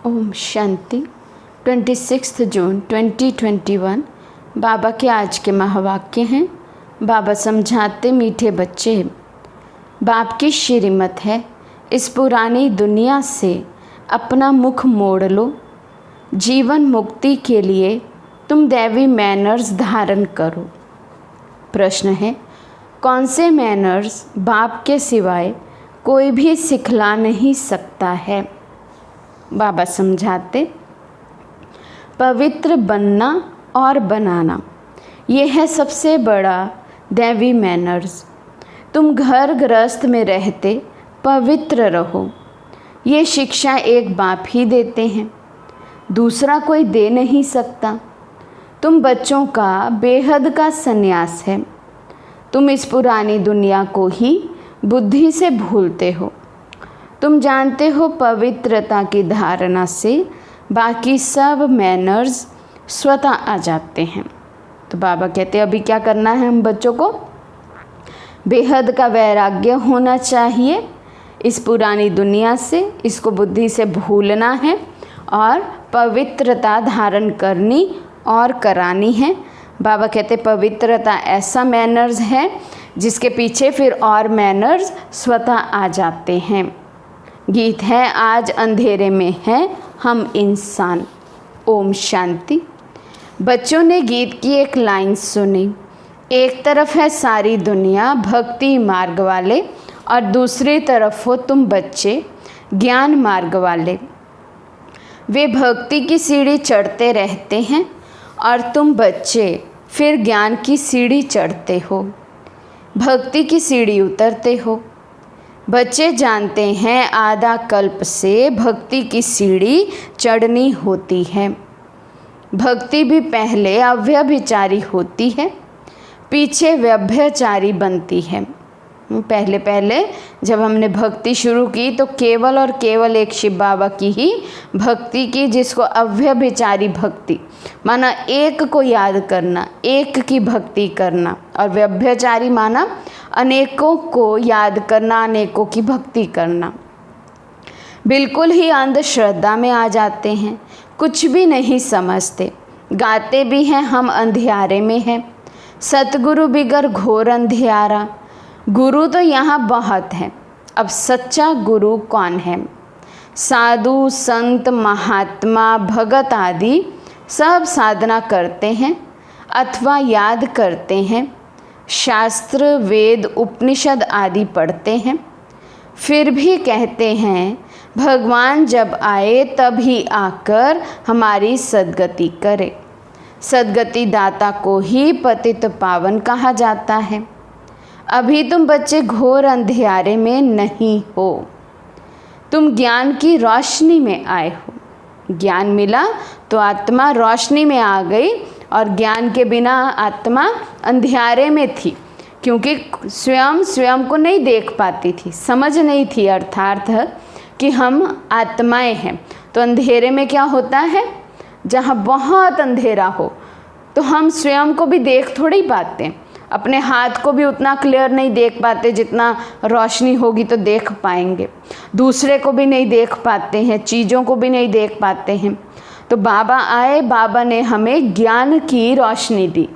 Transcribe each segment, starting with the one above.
ओम शांति। 26 जून 2021 बाबा के आज के महावाक्य हैं। बाबा समझाते मीठे बच्चे, बाप की श्रीमत है, इस पुरानी दुनिया से अपना मुख मोड़ लो। जीवन मुक्ति के लिए तुम दैवी मैनर्स धारण करो। प्रश्न है, कौन से मैनर्स बाप के सिवाय कोई भी सिखला नहीं सकता है। बाबा समझाते, पवित्र बनना और बनाना, ये है सबसे बड़ा दैवी मैनर्स। तुम घर गृहस्थ में रहते पवित्र रहो, ये शिक्षा एक बाप ही देते हैं, दूसरा कोई दे नहीं सकता। तुम बच्चों का बेहद का संन्यास है। तुम इस पुरानी दुनिया को ही बुद्धि से भूलते हो। तुम जानते हो पवित्रता की धारणा से बाकी सब मैनर्स स्वतः आ जाते हैं। तो बाबा कहते हैं अभी क्या करना है, हम बच्चों को बेहद का वैराग्य होना चाहिए। इस पुरानी दुनिया से इसको बुद्धि से भूलना है और पवित्रता धारण करनी और करानी है। बाबा कहते पवित्रता ऐसा मैनर्स है जिसके पीछे फिर और मैनर्स स्वतः आ जाते हैं। गीत है, आज अंधेरे में है हम इंसान। ओम शांति। बच्चों ने गीत की एक लाइन सुनी, एक तरफ है सारी दुनिया भक्ति मार्ग वाले और दूसरी तरफ हो तुम बच्चे ज्ञान मार्ग वाले। वे भक्ति की सीढ़ी चढ़ते रहते हैं और तुम बच्चे फिर ज्ञान की सीढ़ी चढ़ते हो, भक्ति की सीढ़ी उतरते हो। बच्चे जानते हैं आधा कल्प से भक्ति की सीढ़ी चढ़नी होती है। भक्ति भी पहले अव्यभिचारी होती है, पीछे व्यभिचारी बनती है। पहले जब हमने भक्ति शुरू की तो केवल और केवल एक शिव बाबा की ही भक्ति की, जिसको अव्यभिचारी भक्ति माना एक को याद करना, एक की भक्ति करना, और व्यभिचारी माना अनेकों को याद करना, अनेकों की भक्ति करना। बिल्कुल ही अंधश्रद्धा में आ जाते हैं, कुछ भी नहीं समझते। गाते भी हैं हम अंधियारे में हैं, सतगुरु बिगर घोर अंधियारा। गुरु तो यहाँ बहुत है, अब सच्चा गुरु कौन है। साधु संत महात्मा भगत आदि सब साधना करते हैं अथवा याद करते हैं, शास्त्र वेद उपनिषद आदि पढ़ते हैं, फिर भी कहते हैं भगवान जब आए तभी आकर हमारी सद्गति करे। सद्गति दाता को ही पतित पावन कहा जाता है। अभी तुम बच्चे घोर अंधियारे में नहीं हो, तुम ज्ञान की रोशनी में आए हो। ज्ञान मिला तो आत्मा रोशनी में आ गई, और ज्ञान के बिना आत्मा अंधियारे में थी, क्योंकि स्वयं को नहीं देख पाती थी, समझ नहीं थी अर्थात कि हम आत्माएं हैं। तो अंधेरे में क्या होता है, जहाँ बहुत अंधेरा हो तो हम स्वयं को भी देख थोड़ी पाते हैं, अपने हाथ को भी उतना क्लियर नहीं देख पाते जितना रोशनी होगी तो देख पाएंगे। दूसरे को भी नहीं देख पाते हैं, चीज़ों को भी नहीं देख पाते हैं। तो बाबा आए, बाबा ने हमें ज्ञान की रोशनी दी,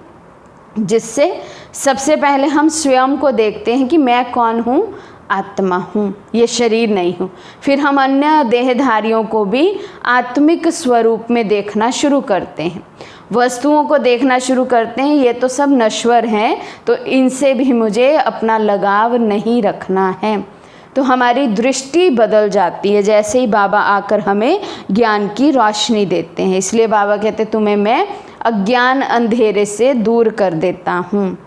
जिससे सबसे पहले हम स्वयं को देखते हैं कि मैं कौन हूँ, आत्मा हूँ, ये शरीर नहीं हूँ। फिर हम अन्य देहधारियों को भी आत्मिक स्वरूप में देखना शुरू करते हैं, वस्तुओं को देखना शुरू करते हैं, ये तो सब नश्वर हैं, तो इनसे भी मुझे अपना लगाव नहीं रखना है। तो हमारी दृष्टि बदल जाती है जैसे ही बाबा आकर हमें ज्ञान की रोशनी देते हैं। इसलिए बाबा कहते तुम्हें मैं अज्ञान अंधेरे से दूर कर देता हूँ।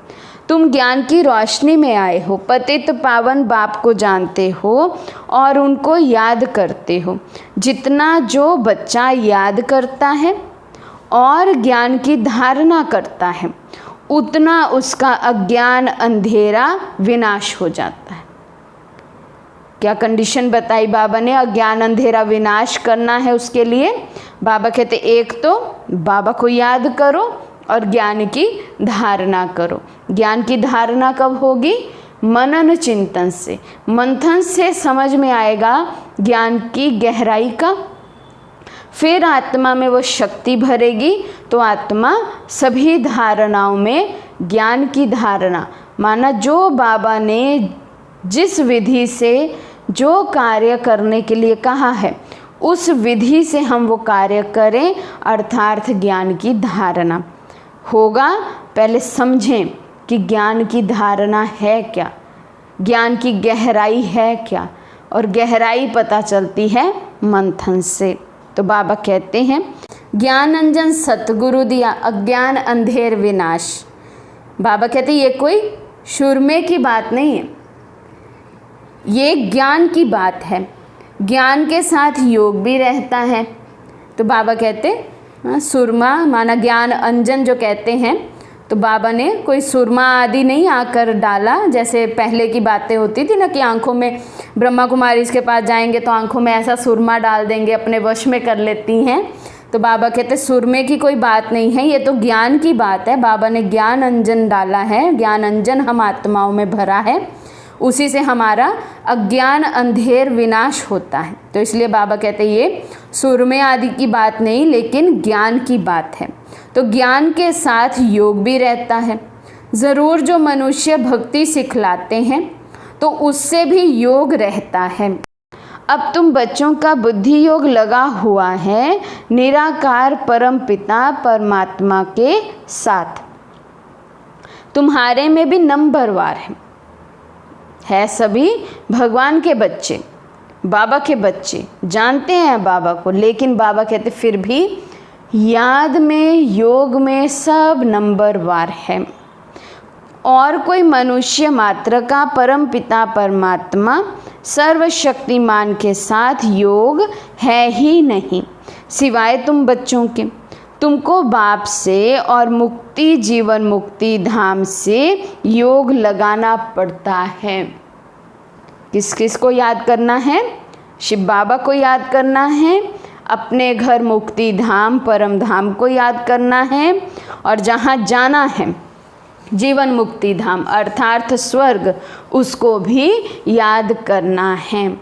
तुम ज्ञान की रोशनी में आए हो, पतित पावन बाप को जानते हो और उनको याद करते हो। जितना जो बच्चा याद करता है और ज्ञान की धारणा करता है, उतना उसका अज्ञान अंधेरा विनाश हो जाता है। क्या कंडीशन बताई बाबा ने, अज्ञान अंधेरा विनाश करना है उसके लिए। बाबा कहते एक तो बाबा को याद करो और ज्ञान की धारणा करो। ज्ञान की धारणा कब होगी, मनन चिंतन से, मंथन से समझ में आएगा ज्ञान की गहराई का। फिर आत्मा में वो शक्ति भरेगी तो आत्मा सभी धारणाओं में ज्ञान की धारणा, माना जो बाबा ने जिस विधि से जो कार्य करने के लिए कहा है उस विधि से हम वो कार्य करें, अर्थात ज्ञान की धारणा होगा। पहले समझें कि ज्ञान की धारणा है क्या, ज्ञान की गहराई है क्या, और गहराई पता चलती है मंथन से। तो बाबा कहते हैं ज्ञान अंजन सतगुरु दिया, अज्ञान अंधेर विनाश। बाबा कहते हैं ये कोई सुरमे की बात नहीं है, ये ज्ञान की बात है। ज्ञान के साथ योग भी रहता है। तो बाबा कहते सुरमा माना ज्ञान अंजन जो कहते हैं, तो बाबा ने कोई सुरमा आदि नहीं आकर डाला, जैसे पहले की बातें होती थी ना कि आंखों में ब्रह्मा कुमारी के पास जाएंगे तो आंखों में ऐसा सुरमा डाल देंगे, अपने वश में कर लेती हैं। तो बाबा कहते सुरमे की कोई बात नहीं है, ये तो ज्ञान की बात है। बाबा ने ज्ञान अंजन डाला है, ज्ञान अंजन हम आत्माओं में भरा है, उसी से हमारा अज्ञान अंधेर विनाश होता है। तो इसलिए बाबा कहते हैं ये सुरमे आदि की बात नहीं, लेकिन ज्ञान की बात है। तो ज्ञान के साथ योग भी रहता है। ज़रूर जो मनुष्य भक्ति सिखलाते हैं तो उससे भी योग रहता है। अब तुम बच्चों का बुद्धि योग लगा हुआ है निराकार परम पिता परमात्मा के साथ। तुम्हारे में भी नंबरवार है सभी भगवान के बच्चे, बाबा के बच्चे, जानते हैं बाबा को, लेकिन बाबा कहते फिर भी याद में योग में सब नंबरवार है। और कोई मनुष्य मात्र का परम पिता परमात्मा सर्वशक्तिमान के साथ योग है ही नहीं, सिवाय तुम बच्चों के। तुमको बाप से और मुक्ति जीवन मुक्ति धाम से योग लगाना पड़ता है। किस किस को याद करना है? शिव बाबा को याद करना है, अपने घर मुक्ति धाम परम धाम को याद करना है, और जहाँ जाना है जीवन मुक्ति धाम अर्थात स्वर्ग, उसको भी याद करना है।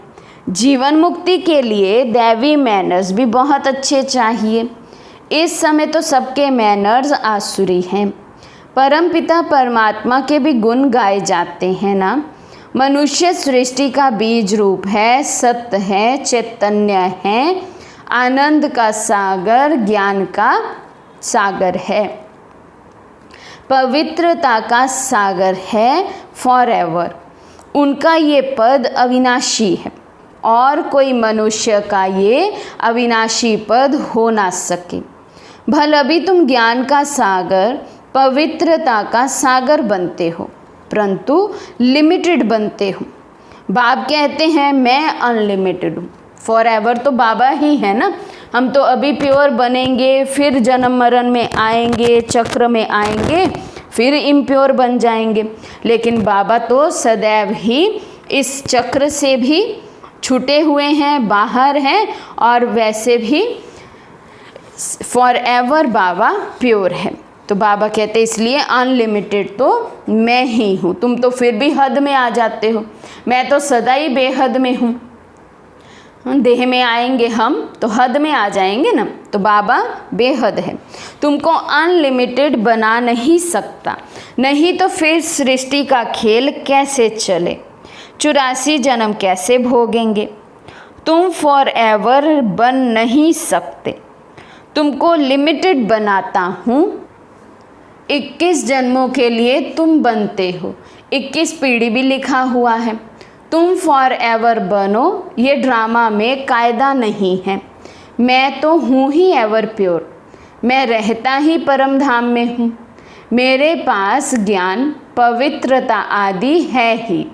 जीवन मुक्ति के लिए दैवी मैनर्स भी बहुत अच्छे चाहिए। इस समय तो सबके मैनर्स आसुरी हैं। परम पिता परमात्मा के भी गुण गाए जाते हैं ना। मनुष्य सृष्टि का बीज रूप है, सत्य है, चैतन्य है, आनंद का सागर, ज्ञान का सागर है, पवित्रता का सागर है, फॉरएवर। उनका ये पद अविनाशी है और कोई मनुष्य का ये अविनाशी पद हो ना सके। भल अभी तुम ज्ञान का सागर पवित्रता का सागर बनते हो, परंतु लिमिटेड बनते हो। बाप कहते हैं मैं अनलिमिटेड हूँ। फॉरएवर तो बाबा ही है ना। हम तो अभी प्योर बनेंगे, फिर जन्म मरण में आएंगे, चक्र में आएंगे, फिर इम्प्योर बन जाएंगे। लेकिन बाबा तो सदैव ही इस चक्र से भी छूटे हुए हैं, बाहर हैं, और वैसे भी फॉरएवर बाबा प्योर है। तो बाबा कहते इसलिए अनलिमिटेड तो मैं ही हूँ। तुम तो फिर भी हद में आ जाते हो, मैं तो सदा ही बेहद में हूँ। देह में आएंगे हम तो हद में आ जाएंगे ना। तो बाबा बेहद है, तुमको अनलिमिटेड बना नहीं सकता, नहीं तो फिर सृष्टि का खेल कैसे चले, 84 जन्म कैसे भोगेंगे। तुम फॉरएवर बन नहीं सकते, तुमको लिमिटेड बनाता हूँ। 21 जन्मों के लिए तुम बनते हो, 21 पीढ़ी भी लिखा हुआ है। तुम फॉरएवर बनो, ये ड्रामा में कायदा नहीं है। मैं तो हूँ ही एवर प्योर, मैं रहता ही परम धाम में हूँ। मेरे पास ज्ञान पवित्रता आदि है ही।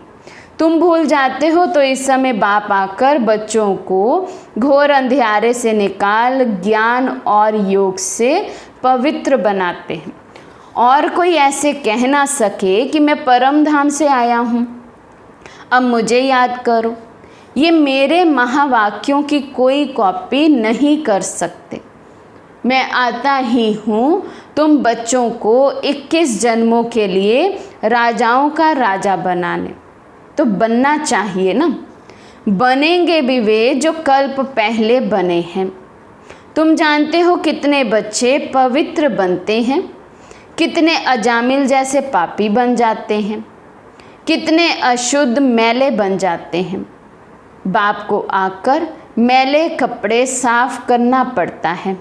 तुम भूल जाते हो तो इस समय बाप आकर बच्चों को घोर अंधियारे से निकाल ज्ञान और योग से पवित्र बनाते हैं। और कोई ऐसे कह ना सके कि मैं परम धाम से आया हूँ, अब मुझे याद करो। ये मेरे महावाक्यों की कोई कॉपी नहीं कर सकते। मैं आता ही हूँ तुम बच्चों को 21 जन्मों के लिए राजाओं का राजा बनाने। तो बनना चाहिए ना, बनेंगे भी वे जो कल्प पहले बने हैं। तुम जानते हो कितने बच्चे पवित्र बनते हैं, कितने अजामिल जैसे पापी बन जाते हैं, कितने अशुद्ध मैले बन जाते हैं। बाप को आकर मैले कपड़े साफ करना पड़ता है।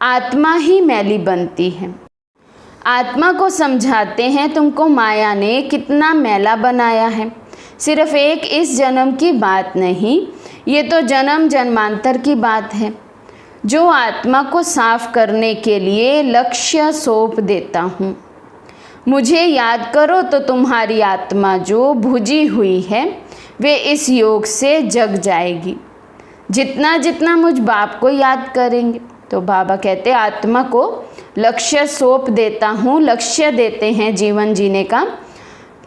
आत्मा ही मैली बनती है। आत्मा को समझाते हैं तुमको माया ने कितना मैला बनाया है। सिर्फ एक इस जन्म की बात नहीं, ये तो जन्म जन्मांतर की बात है। जो आत्मा को साफ करने के लिए लक्ष्य सौंप देता हूँ। मुझे याद करो तो तुम्हारी आत्मा जो भुजी हुई है वे इस योग से जग जाएगी। जितना जितना मुझ बाप को याद करेंगे। तो बाबा कहते आत्मा को लक्ष्य सौंप देता हूँ, लक्ष्य देते हैं जीवन जीने का।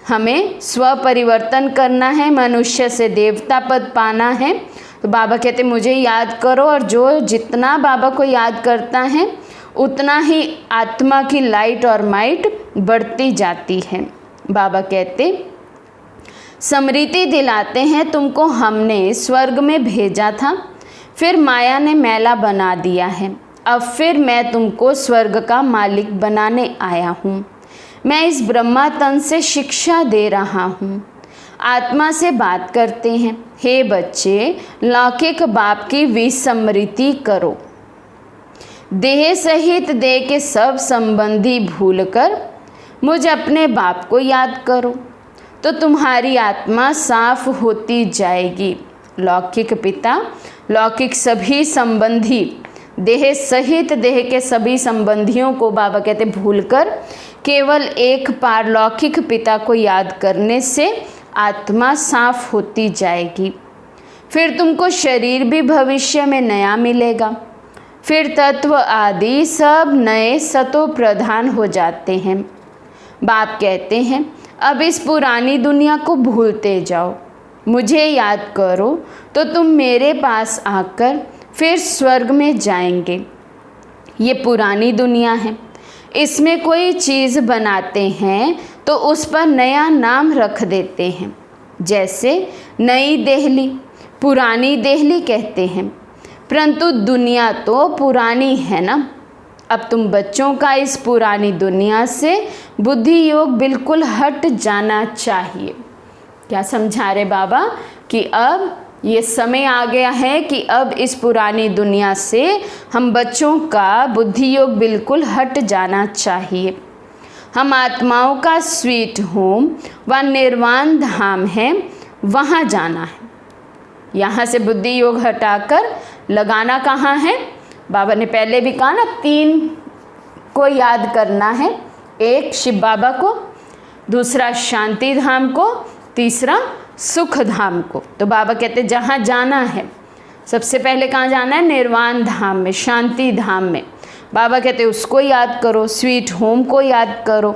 हमें स्व परिवर्तन करना है, मनुष्य से देवता पद पाना है। तो बाबा कहते मुझे याद करो, और जो जितना बाबा को याद करता है उतना ही आत्मा की लाइट और माइट बढ़ती जाती है। बाबा कहते स्मृति दिलाते हैं तुमको हमने स्वर्ग में भेजा था, फिर माया ने मैला बना दिया है। अब फिर मैं तुमको स्वर्ग का मालिक बनाने आया हूँ। मैं इस ब्रह्मा तन से शिक्षा दे रहा हूँ। आत्मा से बात करते हैं, हे बच्चे लौकिक बाप की विस्मृति करो। देह सहित देह के सब संबंधी भूलकर मुझ अपने बाप को याद करो, तो तुम्हारी आत्मा साफ होती जाएगी। लौकिक पिता, लौकिक सभी संबंधी, देह सहित देह के सभी संबंधियों को बाबा कहते भूलकर केवल एक बार लौकिक पिता को याद करने से आत्मा साफ होती जाएगी। फिर तुमको शरीर भी भविष्य में नया मिलेगा। फिर तत्व आदि सब नए सतो प्रधान हो जाते हैं। बाप कहते हैं अब इस पुरानी दुनिया को भूलते जाओ, मुझे याद करो तो तुम मेरे पास आकर फिर स्वर्ग में जाएंगे। ये पुरानी दुनिया है, इसमें कोई चीज़ बनाते हैं तो उस पर नया नाम रख देते हैं। जैसे नई दिल्ली, पुरानी दिल्ली कहते हैं, परंतु दुनिया तो पुरानी है ना। अब तुम बच्चों का इस पुरानी दुनिया से बुद्धि योग बिल्कुल हट जाना चाहिए। क्या समझा रहे बाबा कि अब ये समय आ गया है कि अब इस पुरानी दुनिया से हम बच्चों का बुद्धि योग बिल्कुल हट जाना चाहिए। हम आत्माओं का स्वीट होम व निर्वाण धाम है, वहाँ जाना है। यहाँ से बुद्धि योग हटाकर लगाना कहाँ है? बाबा ने पहले भी कहा ना, 3 को याद करना है। एक शिव बाबा को, दूसरा शांति धाम को, तीसरा सुख धाम को। तो बाबा कहते जहाँ जाना है सबसे पहले कहाँ जाना है? निर्वाण धाम में, शांति धाम में। बाबा कहते उसको याद करो, स्वीट होम को याद करो।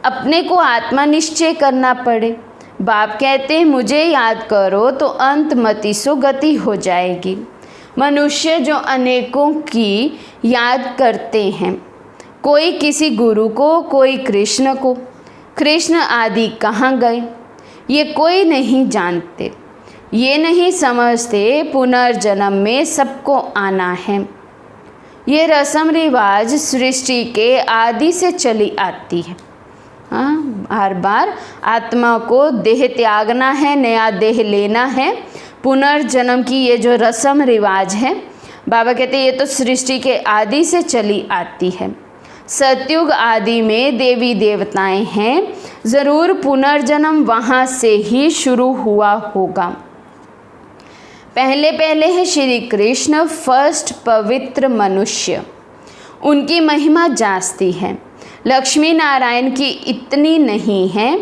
अपने को आत्मा निश्चय करना पड़े। बाप कहते मुझे याद करो तो अंत मति सो गति हो जाएगी। मनुष्य जो अनेकों की याद करते हैं, कोई किसी गुरु को, कोई कृष्ण को, कृष्ण आदि कहाँ गए ये कोई नहीं जानते। ये नहीं समझते पुनर्जन्म में सबको आना है। ये रस्म रिवाज सृष्टि के आदि से चली आती है। हाँ, हर बार आत्मा को देह त्यागना है, नया देह लेना है। पुनर्जन्म की ये जो रस्म रिवाज है, बाबा कहते हैं ये तो सृष्टि के आदि से चली आती है। सतयुग आदि में देवी देवताएं हैं, ज़रूर पुनर्जन्म वहाँ से ही शुरू हुआ होगा। पहले पहले है श्री कृष्ण फर्स्ट पवित्र मनुष्य, उनकी महिमा जास्ती है। लक्ष्मी नारायण की इतनी नहीं है,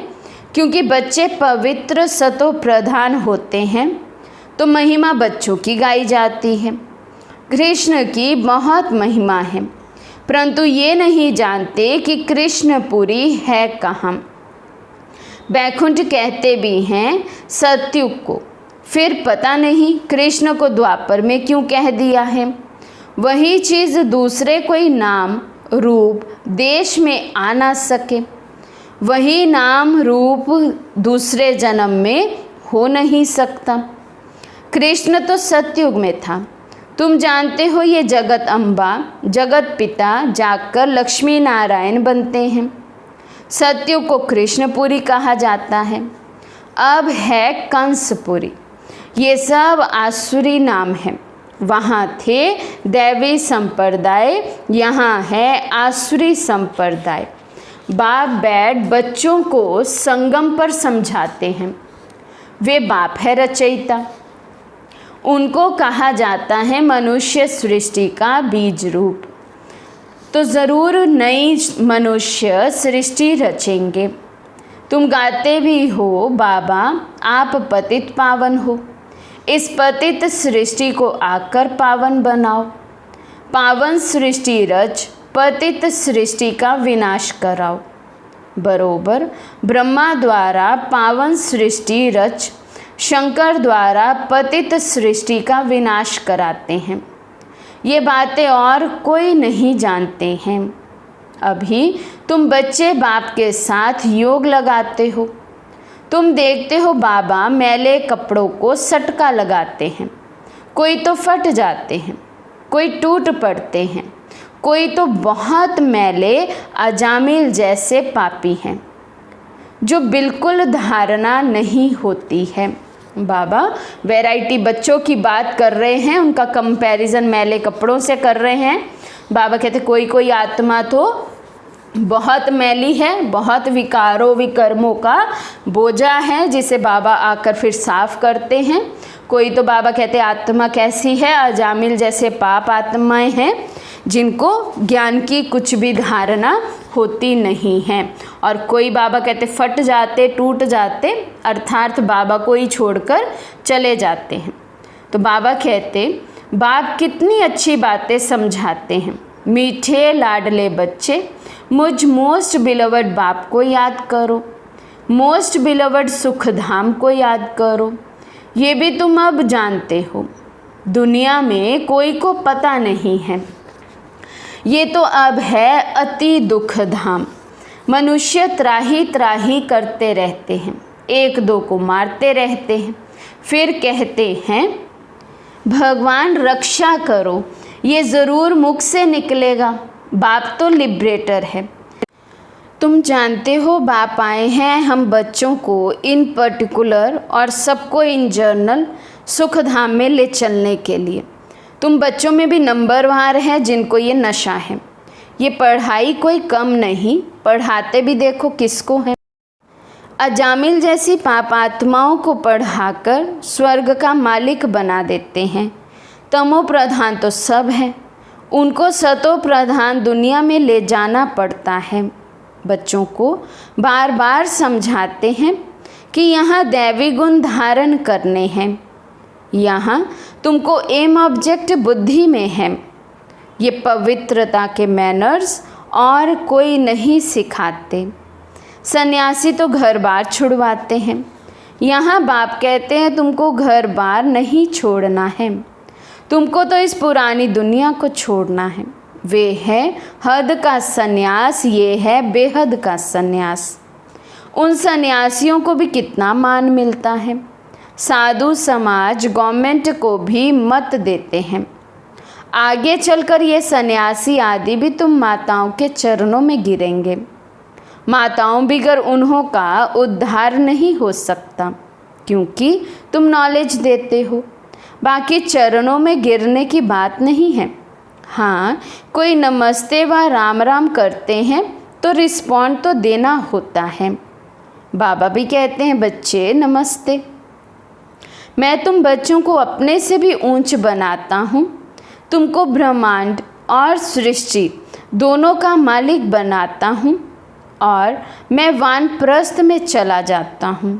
क्योंकि बच्चे पवित्र सतो प्रधान होते हैं तो महिमा बच्चों की गाई जाती है। कृष्ण की बहुत महिमा है, परंतु ये नहीं जानते कि कृष्णपुरी है कहाँ। बैकुंठ कहते भी हैं सतयुग को, फिर पता नहीं कृष्ण को द्वापर में क्यों कह दिया है। वही चीज़ दूसरे कोई नाम रूप देश में आ ना सके, वही नाम रूप दूसरे जन्म में हो नहीं सकता। कृष्ण तो सतयुग में था, तुम जानते हो ये जगत अम्बा जगत पिता जाकर लक्ष्मी नारायण बनते हैं। सतयुग को कृष्णपुरी कहा जाता है, अब है कंसपुरी। ये सब आसुरी नाम हैं। वहाँ थे दैवी संप्रदाय, यहाँ है आसुरी संप्रदाय। बाप बैठ बच्चों को संगम पर समझाते हैं। वे बाप है रचयिता। उनको कहा जाता है मनुष्य सृष्टि का बीज रूप। तो ज़रूर नई मनुष्य सृष्टि रचेंगे। तुम गाते भी हो बाबा आप पतित पावन हो, इस पतित सृष्टि को आकर पावन बनाओ। पावन सृष्टि रच पतित सृष्टि का विनाश कराओ। बरोबर ब्रह्मा द्वारा पावन सृष्टि रच शंकर द्वारा पतित सृष्टि का विनाश कराते हैं। ये बातें और कोई नहीं जानते हैं। अभी तुम बच्चे बाप के साथ योग लगाते हो। तुम देखते हो बाबा मैले कपड़ों को सटका लगाते हैं। कोई तो फट जाते हैं, कोई टूट पड़ते हैं, कोई तो बहुत मैले अजामिल जैसे पापी हैं जो बिल्कुल धारणा नहीं होती है। बाबा वैरायटी बच्चों की बात कर रहे हैं, उनका कंपैरिजन मैले कपड़ों से कर रहे हैं। बाबा कहते कोई कोई आत्मा तो बहुत मैली है, बहुत विकारों विकर्मों का बोझा है, जिसे बाबा आकर फिर साफ करते हैं। कोई तो बाबा कहते आत्मा कैसी है, अजामिल जैसे पाप आत्माएं हैं जिनको ज्ञान की कुछ भी धारणा होती नहीं है। और कोई बाबा कहते फट जाते टूट जाते, अर्थात बाबा को ही छोड़कर चले जाते हैं। तो बाबा कहते बाप कितनी अच्छी बातें समझाते हैं। मीठे लाडले बच्चे मुझ मोस्ट बिलवड बाप को याद करो, मोस्ट बिलवड सुख धाम को याद करो। ये भी तुम अब जानते हो, दुनिया में कोई को पता नहीं है। ये तो अब है अति दुख धाम। मनुष्य त्राही त्राही करते रहते हैं, एक दो को मारते रहते हैं, फिर कहते हैं भगवान रक्षा करो। ये ज़रूर मुख से निकलेगा, बाप तो लिबरेटर है। तुम जानते हो बाप आए हैं हम बच्चों को इन पर्टिकुलर और सबको इन जर्नल सुख धाम में ले चलने के लिए। तुम बच्चों में भी नंबरवार हैं जिनको ये नशा है। ये पढ़ाई कोई कम नहीं, पढ़ाते भी देखो किसको है। अजामिल जैसी पाप आत्माओं को पढ़ाकर स्वर्ग का मालिक बना देते हैं। तमो प्रधान तो सब है, उनको सतो प्रधान दुनिया में ले जाना पड़ता है। बच्चों को बार बार समझाते हैं कि यहाँ दैवी गुण धारण करने हैं, यहाँ तुमको एम ऑब्जेक्ट बुद्धि में है। ये पवित्रता के मैनर्स और कोई नहीं सिखाते। सन्यासी तो घर बार छुड़वाते हैं, यहाँ बाप कहते हैं तुमको घर बार नहीं छोड़ना है, तुमको तो इस पुरानी दुनिया को छोड़ना है। वे है हद का सन्यास, ये है बेहद का सन्यास। उन सन्यासियों को भी कितना मान मिलता है। साधु समाज गवर्नमेंट को भी मत देते हैं। आगे चलकर ये सन्यासी आदि भी तुम माताओं के चरणों में गिरेंगे। माताओं बिगर उन्हों का उद्धार नहीं हो सकता, क्योंकि तुम नॉलेज देते हो। बाकी चरणों में गिरने की बात नहीं है। हाँ, कोई नमस्ते व राम राम करते हैं तो रिस्पॉन्ड तो देना होता है। बाबा भी कहते हैं बच्चे नमस्ते। मैं तुम बच्चों को अपने से भी ऊंच बनाता हूँ। तुमको ब्रह्मांड और सृष्टि दोनों का मालिक बनाता हूँ और मैं वानप्रस्थ में चला जाता हूँ,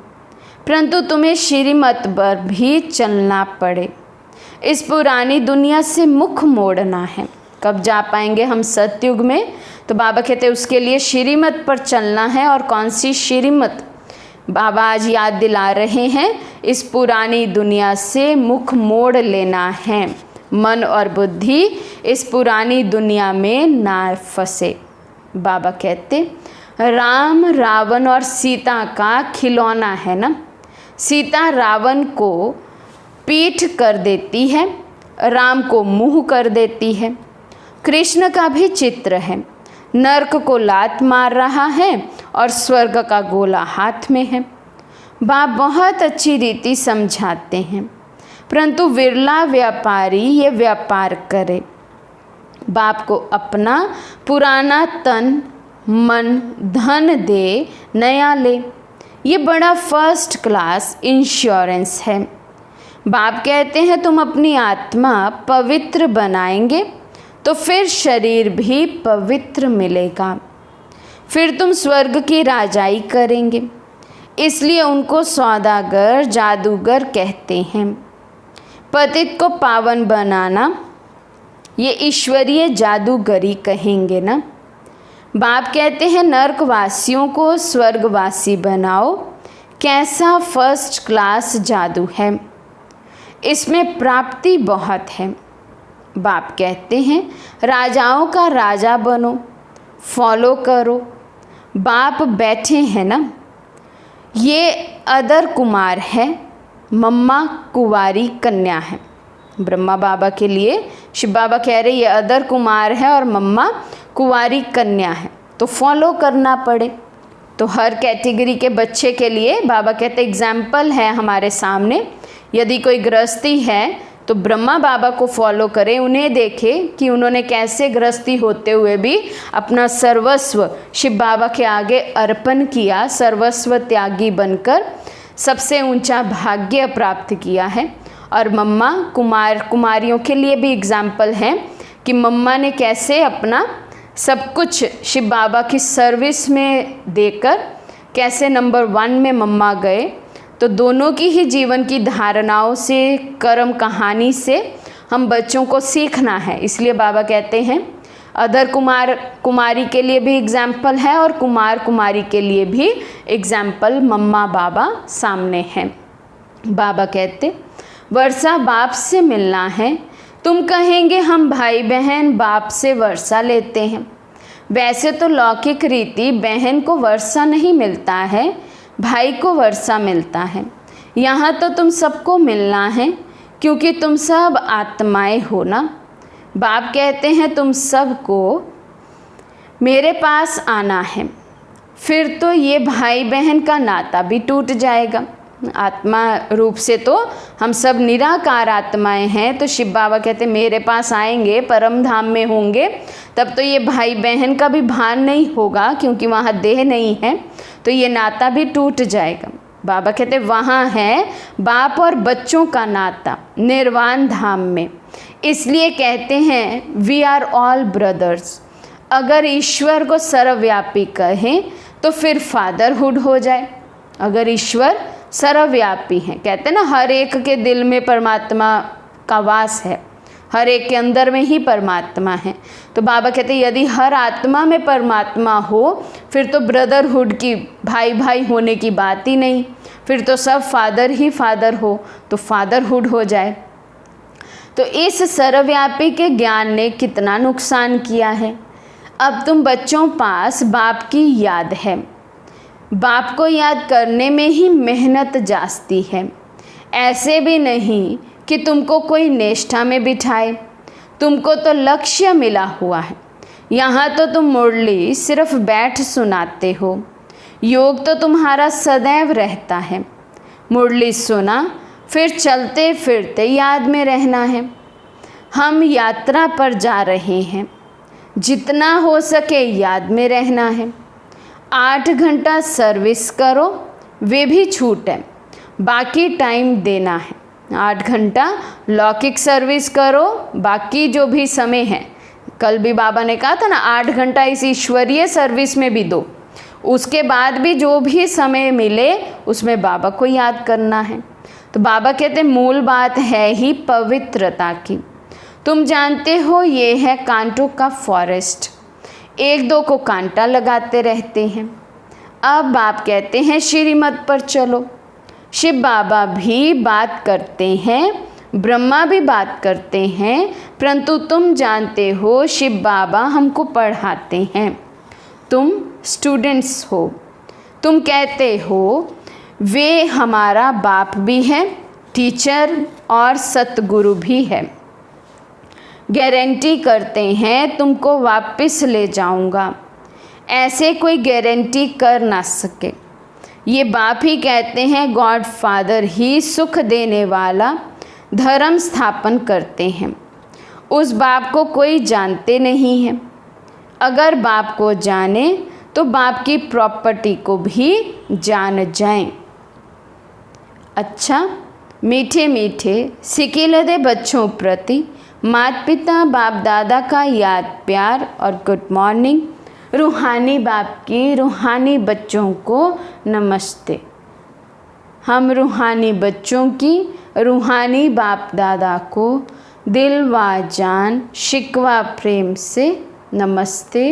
परंतु तुम्हें श्रीमत पर भी चलना पड़े। इस पुरानी दुनिया से मुख मोड़ना है। कब जा पाएंगे हम सतयुग में? तो बाबा कहते हैं उसके लिए श्रीमत पर चलना है। और कौन सी श्रीमत? बाबा आज याद दिला रहे हैं, इस पुरानी दुनिया से मुख मोड़ लेना है। मन और बुद्धि इस पुरानी दुनिया में ना फंसे। बाबा कहते राम रावण और सीता का खिलौना है ना। सीता रावण को पीठ कर देती है, राम को मुँह कर देती है। कृष्ण का भी चित्र है, नर्क को लात मार रहा है और स्वर्ग का गोला हाथ में है। बाप बहुत अच्छी रीति समझाते हैं, परंतु विरला व्यापारी ये व्यापार करे। बाप को अपना पुराना तन मन धन दे, नया ले। ये बड़ा फर्स्ट क्लास इंश्योरेंस है। बाप कहते हैं तुम अपनी आत्मा पवित्र बनाएंगे तो फिर शरीर भी पवित्र मिलेगा, फिर तुम स्वर्ग की राजाई करेंगे। इसलिए उनको सौदागर जादूगर कहते हैं। पतित को पावन बनाना ये ईश्वरीय जादूगरी कहेंगे ना। बाप कहते हैं नर्कवासियों को स्वर्गवासी बनाओ। कैसा फर्स्ट क्लास जादू है, इसमें प्राप्ति बहुत है। बाप कहते हैं राजाओं का राजा बनो, फॉलो करो। बाप बैठे हैं ना, ये अदर कुमार है, मम्मा कुंवारी कन्या है। ब्रह्मा बाबा के लिए शिव बाबा कह रहे ये अदर कुमार है और मम्मा कुंवारी कन्या है, तो फॉलो करना पड़े। तो हर कैटेगरी के बच्चे के लिए बाबा कहते एग्जाम्पल है हमारे सामने। यदि कोई गृहस्थी है तो ब्रह्मा बाबा को फॉलो करें, उन्हें देखें कि उन्होंने कैसे गृहस्थी होते हुए भी अपना सर्वस्व शिव बाबा के आगे अर्पण किया, सर्वस्व त्यागी बनकर सबसे ऊंचा भाग्य प्राप्त किया है। और मम्मा कुमारियों के लिए भी एग्जाम्पल है कि मम्मा ने कैसे अपना सब कुछ शिव बाबा की सर्विस में देकर कैसे नंबर 1 में मम्मा गए। तो दोनों की ही जीवन की धारणाओं से, कर्म कहानी से हम बच्चों को सीखना है। इसलिए बाबा कहते हैं अदर कुमारी के लिए भी एग्जाम्पल है और कुमारी के लिए भी एग्जाम्पल मम्मा बाबा सामने हैं। बाबा कहते वर्षा बाप से मिलना है। तुम कहेंगे हम भाई बहन बाप से वर्षा लेते हैं। वैसे तो लौकिक रीति बहन को वर्षा नहीं मिलता है, भाई को वर्षा मिलता है। यहाँ तो तुम सबको मिलना है क्योंकि तुम सब आत्माएं हो ना। बाप कहते हैं तुम सबको मेरे पास आना है, फिर तो ये भाई बहन का नाता भी टूट जाएगा। आत्मा रूप से तो हम सब निराकार आत्माएं हैं। तो शिव बाबा कहते मेरे पास आएंगे, परम धाम में होंगे, तब तो ये भाई बहन का भी भान नहीं होगा क्योंकि वहाँ देह नहीं है, तो ये नाता भी टूट जाएगा। बाबा कहते वहाँ है बाप और बच्चों का नाता निर्वाण धाम में। इसलिए कहते हैं वी आर ऑल ब्रदर्स। अगर ईश्वर को सर्वव्यापी कहें तो फिर फादरहुड हो जाए। अगर ईश्वर सर्वव्यापी है, कहते हैं ना हर एक के दिल में परमात्मा का वास है, हर एक के अंदर में ही परमात्मा है। तो बाबा कहते हैं यदि हर आत्मा में परमात्मा हो फिर तो ब्रदरहुड की, भाई भाई होने की बात ही नहीं, फिर तो सब फादर ही फादर हो, तो फादरहुड हो जाए। तो इस सर्वव्यापी के ज्ञान ने कितना नुकसान किया है। अब तुम बच्चों पास बाप की याद है, बाप को याद करने में ही मेहनत जाती है। ऐसे भी नहीं कि तुमको कोई निष्ठा में बिठाए, तुमको तो लक्ष्य मिला हुआ है। यहाँ तो तुम मुरली सिर्फ बैठ सुनाते हो, योग तो तुम्हारा सदैव रहता है। मुरली सुना फिर चलते फिरते याद में रहना है। हम यात्रा पर जा रहे हैं, जितना हो सके याद में रहना है। 8 घंटा सर्विस करो, वे भी छूट है, बाकी टाइम देना है। 8 घंटा लौकिक सर्विस करो, बाकी जो भी समय है, कल भी बाबा ने कहा था ना 8 घंटा इस ईश्वरीय सर्विस में भी दो, उसके बाद भी जो भी समय मिले उसमें बाबा को याद करना है। तो बाबा कहते मूल बात है ही पवित्रता की। तुम जानते हो ये है कांटों का फॉरेस्ट, 1-2 को कांटा लगाते रहते हैं। अब बाप कहते हैं श्रीमत पर चलो। शिव बाबा भी बात करते हैं, ब्रह्मा भी बात करते हैं, परंतु तुम जानते हो शिव बाबा हमको पढ़ाते हैं। तुम स्टूडेंट्स हो, तुम कहते हो वे हमारा बाप भी है, टीचर और सतगुरु भी है। गारंटी करते हैं तुमको वापस ले जाऊंगा, ऐसे कोई गारंटी कर ना सके। ये बाप ही कहते हैं, गॉड फादर ही सुख देने वाला धर्म स्थापन करते हैं। उस बाप को कोई जानते नहीं है। अगर बाप को जाने तो बाप की प्रॉपर्टी को भी जान जाएं। अच्छा, मीठे मीठे सिकिलदे बच्चों प्रति माता पिता बाप दादा का याद प्यार और गुड मॉर्निंग। रूहानी बाप की रूहानी बच्चों को नमस्ते। हम रूहानी बच्चों की रूहानी बाप दादा को दिल व जान शिकवा प्रेम से नमस्ते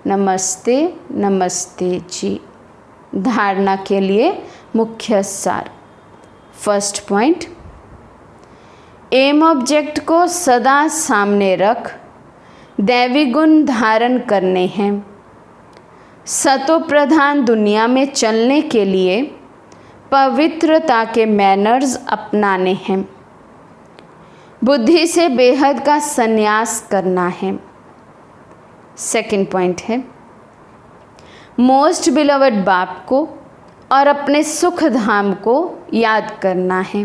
नमस्ते नमस्ते जी। धारणा के लिए मुख्य सार। फर्स्ट पॉइंट, एम ऑब्जेक्ट को सदा सामने रख दैवी गुण धारण करने हैं। सतो प्रधान दुनिया में चलने के लिए पवित्रता के मैनर्स अपनाने हैं। बुद्धि से बेहद का संन्यास करना है। सेकंड पॉइंट है, मोस्ट बिलवड बाप को और अपने सुख धाम को याद करना है।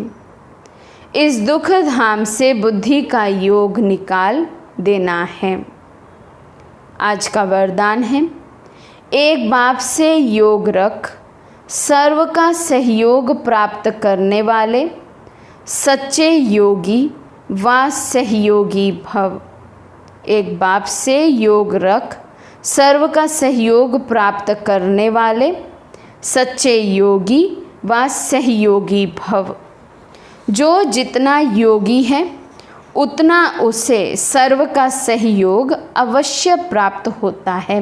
इस दुख धाम से बुद्धि का योग निकाल देना है। आज का वरदान है, एक बाप से योग रख, सर्व का सहयोग प्राप्त करने वाले सच्चे योगी व सहयोगी भव। एक बाप से योग रख, सर्व का सहयोग प्राप्त करने वाले सच्चे योगी व सहयोगी भव। जो जितना योगी है उतना उसे सर्व का सहयोग अवश्य प्राप्त होता है।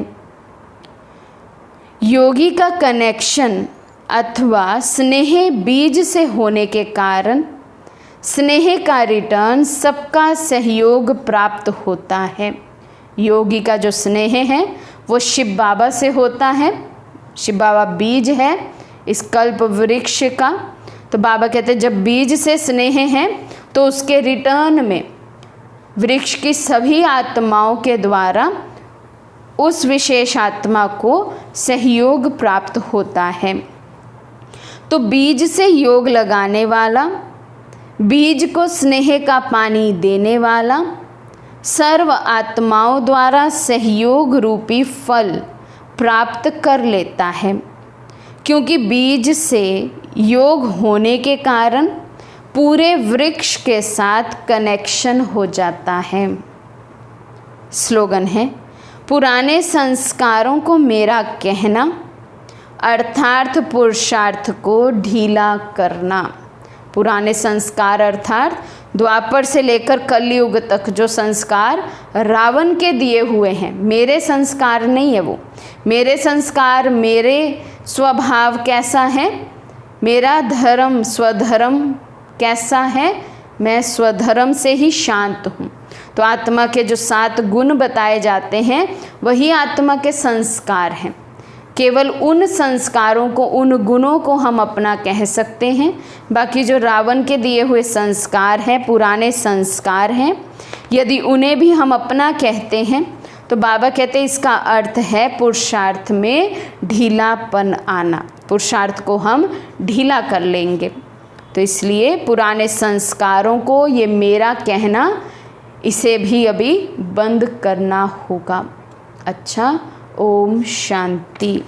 योगी का कनेक्शन अथवा स्नेह बीज से होने के कारण स्नेह का रिटर्न सबका सहयोग प्राप्त होता है। योगी का जो स्नेह है वो शिव बाबा से होता है। शिव बाबा बीज है इस कल्प वृक्ष का। तो बाबा कहते हैं जब बीज से स्नेह है तो उसके रिटर्न में वृक्ष की सभी आत्माओं के द्वारा उस विशेष आत्मा को सहयोग प्राप्त होता है। तो बीज से योग लगाने वाला, बीज को स्नेह का पानी देने वाला सर्व आत्माओं द्वारा सहयोग रूपी फल प्राप्त कर लेता है, क्योंकि बीज से योग होने के कारण पूरे वृक्ष के साथ कनेक्शन हो जाता है। स्लोगन है, पुराने संस्कारों को मेरा कहना, अर्थार्थ पुरुषार्थ को ढीला करना। पुराने संस्कार अर्थात द्वापर से लेकर कलयुग तक जो संस्कार रावण के दिए हुए हैं, मेरे संस्कार नहीं है वो। मेरे संस्कार, मेरे स्वभाव कैसा है, मेरा धर्म स्वधर्म कैसा है, मैं स्वधर्म से ही शांत हूँ। तो आत्मा के जो 7 गुण बताए जाते हैं वही आत्मा के संस्कार हैं। केवल उन संस्कारों को, उन गुणों को हम अपना कह सकते हैं। बाकी जो रावण के दिए हुए संस्कार हैं, पुराने संस्कार हैं, यदि उन्हें भी हम अपना कहते हैं तो बाबा कहते हैं इसका अर्थ है पुरुषार्थ में ढीलापन आना। पुरुषार्थ को हम ढीला कर लेंगे। तो इसलिए पुराने संस्कारों को ये मेरा कहना, इसे भी अभी बंद करना होगा। अच्छा, ओम शांति।